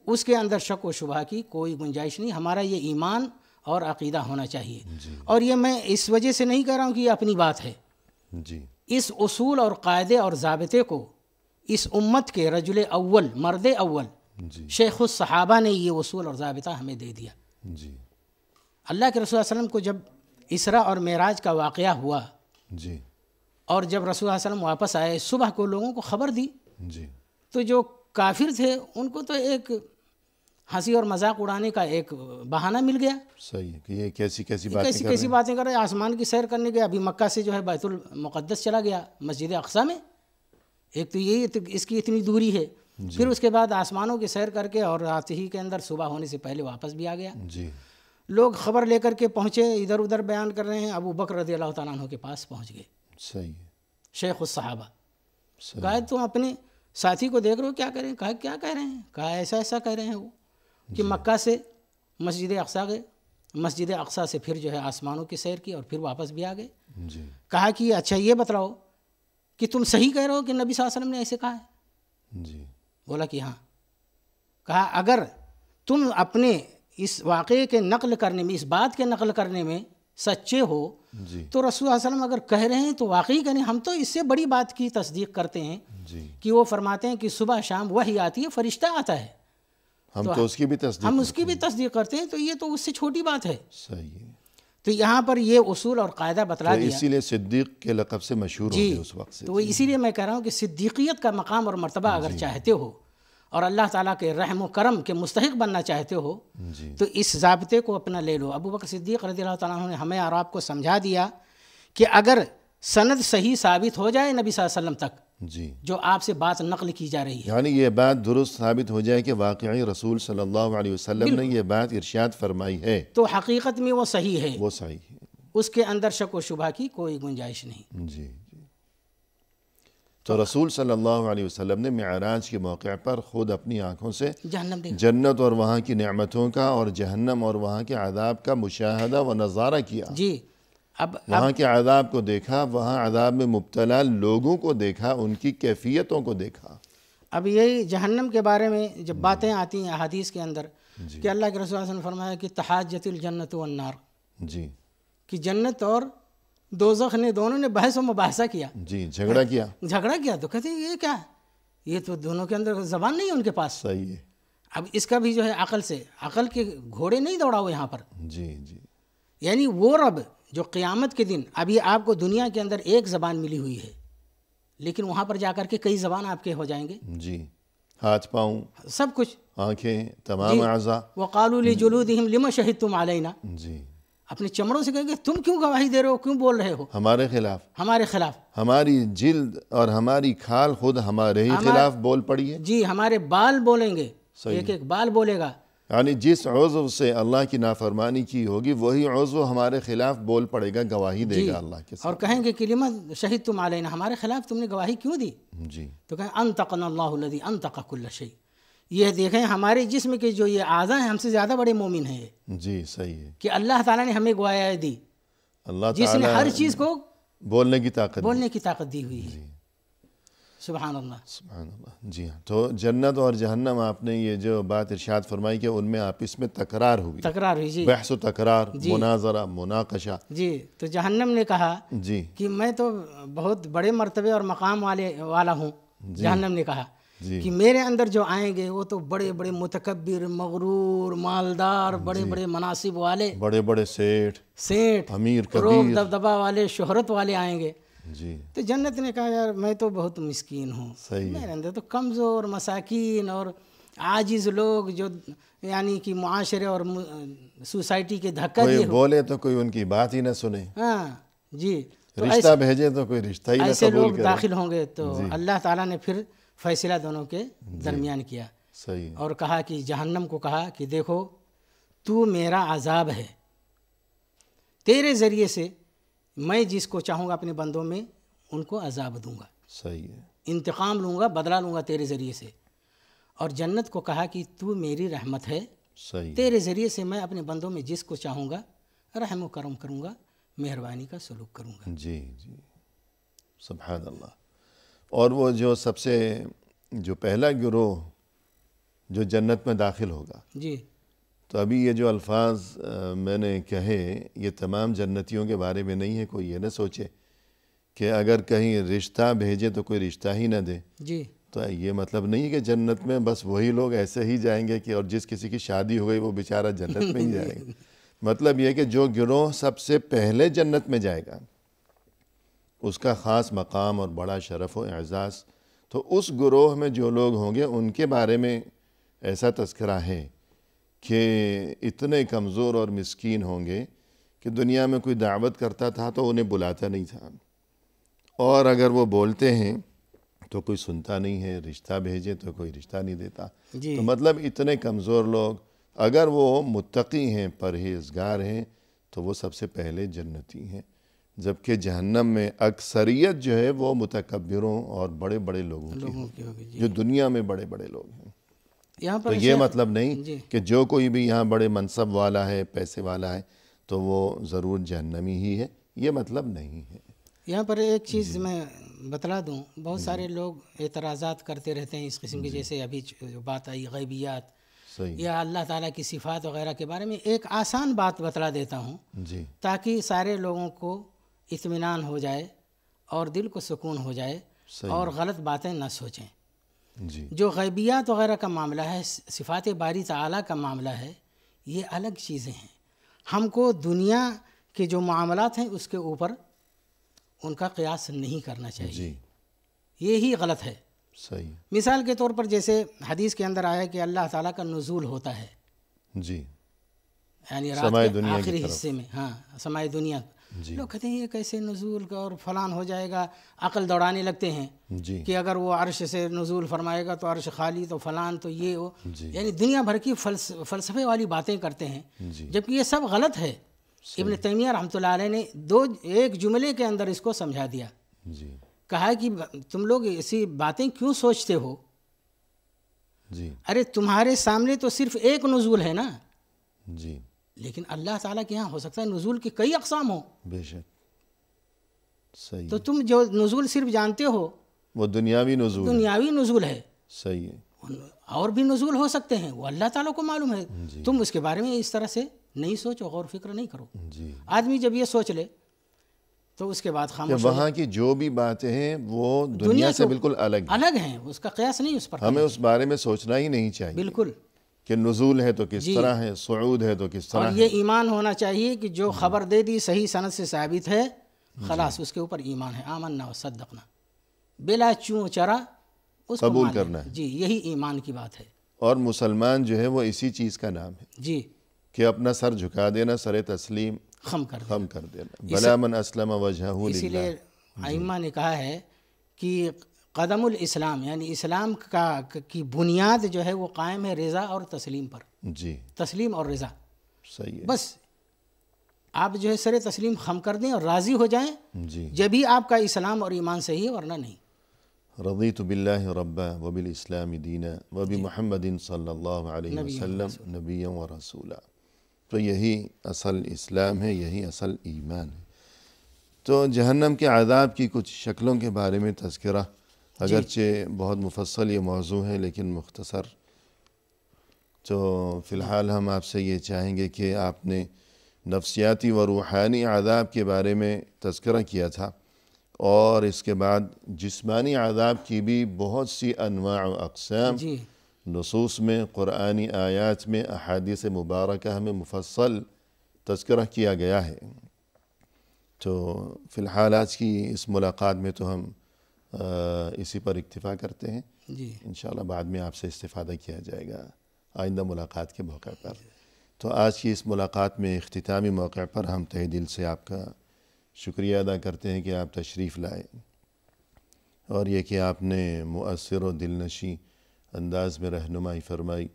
اس کے اندر شک و شبہ کی کوئی گنجائش نہیں۔ ہمارا یہ ایمان اور عقیدہ ہونا چاہیے، اور یہ میں اس وجہ سے نہیں کہہ رہا ہوں کہ یہ اپنی بات ہے، جی، اس اصول اور قاعدے اور ضابطے کو اس امت کے رجل اول، مرد اول، جی، شیخ الصحابہ نے یہ اصول اور ضابطہ ہمیں دے دیا۔ جی، اللہ کے رسول صلی اللہ علیہ وسلم کو جب اسراء اور معراج کا واقعہ ہوا، جی، اور جب رسول اللہ علیہ وسلم واپس آئے، صبح کو لوگوں کو خبر دی، جی، تو جو کافر تھے ان کو تو ایک ہنسی اور مذاق اڑانے کا ایک بہانہ مل گیا، صحیح ہے کہ یہ کیسی باتیں کر رہے کیسی باتیں کر رہے ہیں، آسمان کی سیر کرنے گیا، ابھی مکہ سے جو ہے بیت المقدس چلا گیا، مسجد اقصیٰ میں، ایک تو یہی اس کی اتنی دوری ہے، پھر اس کے بعد آسمانوں کی سیر کر کے اور رات ہی کے اندر صبح ہونے سے پہلے واپس بھی آ گیا۔ جی، لوگ خبر لے کر کے پہنچے، ادھر ادھر بیان کر رہے ہیں، ابو بکر رضی اللہ تعالیٰ عنہ کے پاس پہنچ گئے، صحیح ہے، شیخ الصحابہ، صحیح، کہا تم اپنے ساتھی کو دیکھ رہے ہو کیا کہہ رہے ہیں؟ کہا کیا کہہ رہے ہیں؟ کہا ایسا کہہ رہے ہیں وہ کہ مکہ سے مسجد اقصیٰ گئے، مسجد اقصیٰ سے پھر جو ہے آسمانوں کی سیر کی اور پھر واپس بھی آ گئے۔ جی، کہا کہ اچھا یہ بتلاؤ کہ تم صحیح کہہ رہے ہو کہ نبی صلی اللہ علیہ وسلم نے ایسے کہا ہے؟ جی، بولا کہ ہاں۔ کہا اگر تم اپنے اس واقعے کے نقل کرنے میں، اس بات کے نقل کرنے میں سچے ہو جی، تو رسول اللہ علیہ وسلم اگر کہہ رہے ہیں تو واقعی کہنے، ہم تو اس سے بڑی بات کی تصدیق کرتے ہیں جی، کہ وہ فرماتے ہیں کہ صبح شام وحی آتی ہے، فرشتہ آتا ہے، ہم تو اس کی بھی تصدیق ہم اس کی بھی تصدیق کرتے ہیں، تو یہ تو اس سے چھوٹی بات ہے۔ صحیح ہے، تو یہاں پر یہ اصول اور قاعدہ بتلا دیا. اسی لیے صدیق کے لقب سے مشہور ہو گئے اس وقت سے. تو اسی لیے میں کہہ رہا ہوں کہ صدیقیت کا مقام اور مرتبہ اگر چاہتے ہو اور اللہ تعالیٰ کے رحم و کرم کے مستحق بننا چاہتے ہو تو اس ضابطے کو اپنا لے لو. ابو بکر صدیق رضی اللہ تعالیٰ عنہ نے ہمیں اور آپ کو سمجھا دیا کہ اگر سند صحیح ثابت ہو جائے نبی صلی اللہ علیہ وسلم تک جو آپ سے بات نقل کی جا رہی ہے، یعنی یہ بات درست ثابت ہو جائے کہ واقعی رسول صلی اللہ علیہ وسلم نے یہ بات ارشاد فرمائی ہے، تو حقیقت میں وہ صحیح ہے، وہ صحیح ہے، اس کے اندر شک و شبہ کی کوئی گنجائش نہیں. جی. تو رسول صلی اللہ علیہ وسلم نے معراج کے موقع پر خود اپنی آنکھوں سے جنت اور وہاں کی نعمتوں کا اور جہنم اور وہاں کے عذاب کا مشاہدہ و نظارہ کیا. اب وہاں کے عذاب کو دیکھا، وہاں عذاب میں مبتلا لوگوں کو دیکھا، ان کی کیفیتوں کو دیکھا. اب یہی جہنم کے بارے میں جب باتیں آتی ہیں احادیث کے اندر کہ اللہ کے رسول صلی اللہ علیہ وسلم نے فرمایا کہ تحاجت الجنت والنار، کہ جنت اور دوزخ نے دونوں نے بحث و مباحثہ کیا، جھگڑا کیا. تو کہتے ہیں یہ کیا ہے، یہ تو دونوں کے اندر زبان نہیں ہے ان کے پاس. صحیح ہے. اب اس کا بھی جو ہے عقل کے گھوڑے نہیں دوڑاؤ یہاں پر. یعنی وہ رب جو قیامت کے دن، ابھی آپ کو دنیا کے اندر ایک زبان ملی ہوئی ہے لیکن وہاں پر جا کر کے کئی زبان آپ کے ہو جائیں گے. ہاتھ پاؤں، سب کچھ، آنکھیں، تمام اعضاء. وقالوا لجلودهم لما شهدتم علينا، اپنے چمڑوں سے کہیں گے تم کیوں گواہی دے رہے ہو، کیوں بول رہے ہو ہمارے خلاف. ہماری جلد اور ہماری کھال خود ہمارے ہی خلاف بول پڑی ہے. ہمارے بال بولیں گے، ایک ایک بال بولے گا. یعنی جس عضو سے اللہ کی نافرمانی کی ہوگی وہی عضو ہمارے خلاف بول پڑے گا، گواہی دے گا اللہ کے ساتھ. اور کہیں گے کہ لما شہدتم علینا، ہمارے خلاف تم نے گواہی کیوں دی؟ تو کہیں انطقنا اللہ الذی انطق کل شیء. یہ دیکھیں ہمارے جسم کے جو یہ اعضاء ہیں ہم سے زیادہ بڑے مومن ہیں. صحیح ہے کہ اللہ تعالیٰ نے ہمیں گواہی دی، اللہ جس نے ہر چیز کو بولنے کی طاقت دی ہوئی ہے. سبحان اللہ. جی ہاں. تو جنت اور جہنم آپ نے یہ جو بات ارشاد فرمائی کہ ان میں آپس میں تکرار ہوئی، بحث و تکرار، مناظرہ، مناقشہ. تو جہنم نے کہا کہ میں تو بہت بڑے مرتبے اور مقام والا ہوں. جہنم نے کہا کہ میرے اندر جو آئیں گے وہ تو بڑے بڑے متکبر، مغرور، مالدار، بڑے بڑے مناصب والے، بڑے بڑے سیٹھ، امیر کبیر، دبدبہ والے، شہرت والے آئیں گے. تو جنت نے کہا یار میں تو بہت مسکین ہوں، میرے اندر تو کمزور، مساکین اور عاجز لوگ جو یعنی کہ معاشرے اور سوسائٹی کے دھکا دیے، بولے تو کوئی ان کی بات ہی نہ سنے، تو رشتہ بھیجے تو کوئی رشتہ ہی نہ ایسے قبول لوگ کرے. داخل ہوں گے. تو اللہ تعالیٰ نے پھر فیصلہ دونوں کے درمیان کیا اور کہا کہ جہنم کو کہا کہ دیکھو تو میرا عذاب ہے، تیرے ذریعے سے میں جس کو چاہوں گا اپنے بندوں میں ان کو عذاب دوں گا، انتقام لوں گا، بدلہ لوں گا تیرے ذریعے سے. اور جنت کو کہا کہ تو میری رحمت ہے، تیرے ذریعے سے میں اپنے بندوں میں جس کو چاہوں گا رحم و کرم کروں گا، مہربانی کا سلوک کروں گا. سبحان اللہ. اور وہ جو سب سے جو پہلا گروہ جو جنت میں داخل ہوگا، تو ابھی یہ جو الفاظ میں نے کہے یہ تمام جنتیوں کے بارے میں نہیں ہے. کوئی یہ نہ سوچے کہ اگر کہیں رشتہ بھیجے تو کوئی رشتہ ہی نہ دے. تو یہ مطلب نہیں ہے کہ جنت میں بس وہی لوگ ایسے ہی جائیں گے کہ اور جس کسی کی شادی ہو گئی وہ بیچارہ جنت میں ہی جائے گا. مطلب یہ کہ جو گروہ سب سے پہلے جنت میں جائے گا اس کا خاص مقام اور بڑا شرف و اعزاز. تو اس گروہ میں جو لوگ ہوں گے ان کے بارے میں ایسا تذکرہ ہے کہ اتنے کمزور اور مسکین ہوں گے کہ دنیا میں کوئی دعوت کرتا تھا تو انہیں بلاتا نہیں تھا، اور اگر وہ بولتے ہیں تو کوئی سنتا نہیں ہے، رشتہ بھیجے تو کوئی رشتہ نہیں دیتا. تو مطلب اتنے کمزور لوگ اگر وہ متقی ہیں، پرہیزگار ہیں تو وہ سب سے پہلے جنتی ہیں. جبکہ جہنم میں اکثریت جو ہے وہ متکبروں اور بڑے بڑے لوگوں کی جو دنیا میں بڑے بڑے لوگ ہیں. تو یہ مطلب نہیں کہ جو کوئی بھی یہاں بڑے منصب والا ہے، پیسے والا ہے تو وہ ضرور جہنمی ہی ہے، یہ مطلب نہیں ہے. یہاں پر ایک چیز میں بتلا دوں، بہت سارے لوگ اعتراضات کرتے رہتے ہیں اس قسم کی، جیسے ابھی بات آئی غیبیات یا اللہ تعالیٰ کی صفات وغیرہ کے بارے میں. ایک آسان بات بتلا دیتا ہوں تاکہ سارے لوگوں کو اطمینان ہو جائے اور دل کو سکون ہو جائے اور غلط باتیں نہ سوچیں. جو غیبیات وغیرہ کا معاملہ ہے، صفات باری تعالیٰ کا معاملہ ہے، یہ الگ چیزیں ہیں. ہم کو دنیا کہ جو معاملات ہیں اس کے اوپر ان کا قیاس نہیں کرنا چاہیے. جی یہی غلط ہے. صحیح. مثال کے طور پر جیسے حدیث کے اندر آیا کہ اللہ تعالیٰ کا نزول ہوتا ہے جی یعنی سماء رات کے دنیا کی آخری طرف. حصے میں. ہاں سماء دنیا. جی لوگ کہتے ہیں یہ کیسے نزول کا اور فلان ہو جائے گا, عقل دوڑانے لگتے ہیں جی کہ اگر وہ عرش سے نزول فرمائے گا تو عرش خالی تو فلان تو یہ ہو, جی یعنی دنیا بھر کی فلسفے والی باتیں کرتے ہیں, جی جبکہ یہ سب غلط ہے. ابن تیمیہ رحمۃ اللہ علیہ نے ایک جملے کے اندر اس کو سمجھا دیا. جی کہا کہ تم لوگ ایسی باتیں کیوں سوچتے ہو, جی ارے تمہارے سامنے تو صرف ایک نزول ہے نا, جی لیکن اللہ تعالیٰ کے یہاں ہو سکتا ہے نزول کی کئی اقسام ہوں. بے شک. صحیح. تو تم جو نزول صرف جانتے ہو وہ دنیاوی نزول ہے. دنیاوی نزول ہے, صحیح ہے. اور بھی نزول ہو سکتے ہیں, وہ اللہ تعالیٰ کو معلوم ہے. جی تم اس کے بارے میں اس طرح سے نہیں سوچو, غور فکر نہیں کرو. جی آدمی جب یہ سوچ لے تو اس کے بعد کہ خاموش ہو وہاں کی جو بھی باتیں ہیں وہ دنیا سے بالکل الگ ہیں. الگ ہیں, اس کا قیاس نہیں اس پر. ہمیں اس بارے میں سوچنا ہی نہیں چاہیے بالکل. کہ نزول ہے تو کس طرح ہے, صعود ہے تو کس طرح اور ہے. یہ ایمان ہونا چاہیے کہ جو خبر دے دی صحیح سند سے ثابت ہے, خلاص اس کے اوپر ایمان ہے. آمنا و صدقنا بلا چوں چرا اس کو قبول مان کرنا لینا. ہے. جی یہی ایمان کی بات ہے. اور مسلمان جو ہے وہ اسی چیز کا نام ہے جی کہ اپنا سر جھکا دینا, سر تسلیم خم کر دیں. خم کر دینا. بلا من اسلم وجہہ اسی للہ. لیے ائمہ نے کہا ہے کہ قدم الاسلام یعنی اسلام کی بنیاد جو ہے وہ قائم ہے رضا اور تسلیم پر. جی تسلیم اور رضا. صحیح ہے. بس آپ جو ہے سر تسلیم خم کر دیں اور راضی ہو جائیں, جی جبھی آپ کا اسلام اور ایمان صحیح ہے, ورنہ نہیں. رضیت باللہ ربا وبالاسلام دینا وبمحمد صلی اللہ علیہ وسلم نبیا و رسولا. تو یہی اصل اسلام ہے, یہی اصل ایمان ہے. تو جہنم کے عذاب کی کچھ شکلوں کے بارے میں تذکرہ, اگرچہ بہت مفصل یہ موضوع ہے لیکن مختصر. تو فی الحال ہم آپ سے یہ چاہیں گے کہ آپ نے نفسیاتی و روحانی عذاب کے بارے میں تذکرہ کیا تھا, اور اس کے بعد جسمانی عذاب کی بھی بہت سی انواع و اقسام جی نصوص میں, قرآنی آیات میں, احادیث مبارکہ میں مفصل تذکرہ کیا گیا ہے. تو فی الحال آج کی اس ملاقات میں تو ہم اسی پر اکتفا کرتے ہیں. جی انشاءاللہ بعد میں آپ سے استفادہ کیا جائے گا آئندہ ملاقات کے موقع پر. تو آج کی اس ملاقات میں اختتامی موقع پر ہم تہ دل سے آپ کا شکریہ ادا کرتے ہیں کہ آپ تشریف لائے, اور یہ کہ آپ نے مؤثر و دلنشیں انداز میں رہنمائی فرمائی.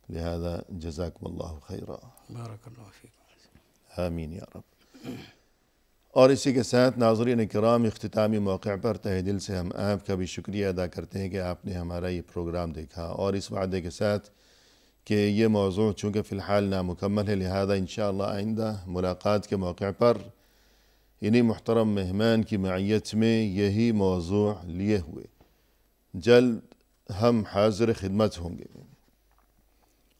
لہذا جزاکم اللہ خیرا. بارک اللہ فیکم. آمین یا رب. اور اسی کے ساتھ ناظرین کرام, اختتامی موقع پر تہ دل سے ہم آپ کا بھی شکریہ ادا کرتے ہیں کہ آپ نے ہمارا یہ پروگرام دیکھا, اور اس وعدے کے ساتھ کہ یہ موضوع چونکہ فی الحال نامکمل ہے, لہذا انشاءاللہ آئندہ ملاقات کے موقع پر انہی محترم مہمان کی معیت میں یہی موضوع لیے ہوئے جلد ہم حاضر خدمت ہوں گے.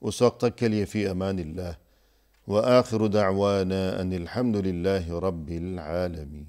اس وقت تک کے لیے فی امان اللہ, وآخر دعوانا ان الحمد للہ رب العالمین.